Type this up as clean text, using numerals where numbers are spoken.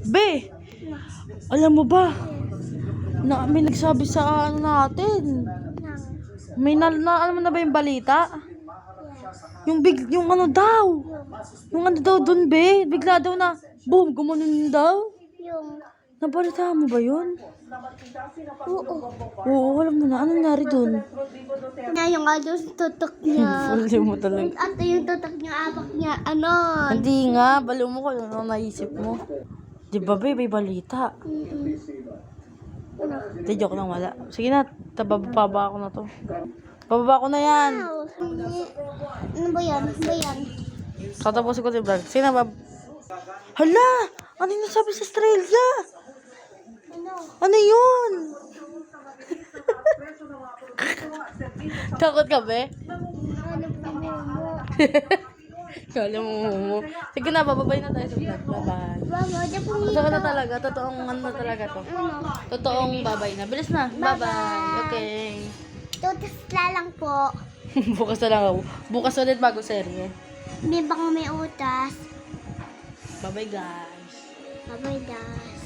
Be, alam mo ba? Na, may nagsabi sa ano natin. May alam mo na ba yung balita? Yung ano daw. Yung ano daw dun, be. Bigla daw na, boom, gumanon daw. Yung, Nabalita mo ba yun? oo. Oo, alam mo na. Ano nangyari dun? Na yung ano, tutok niya. Fully mo talaga. At yung tutok niya, abak niya, ano. Hindi nga, baliw mo kung ano naisip mo. Di ba, be, may balita. Hindi, joke lang, wala. Sige na, bababa ako na to. Bababa ko na yan. Wow. Ano ba yan? Ano ba yan? Tatapusin ko yung vlog. Sige na, Hala! Ano yung nasabi sa Australia? Ano? Ano yun? Takot ka, be? Ano po mo? Kala mo. Sige na, bababay na tayo sa vlog. Bye-bye. Mama, di po Ito ka na talaga. Totoong ano na talaga to. Totoong babay na. Bilis na. Bye-bye. Okay. Tutos lang po. Bukas na lang ako. Bukas ulit bago serye. May bang may utas. Bye-bye, guys. Bye-bye, guys.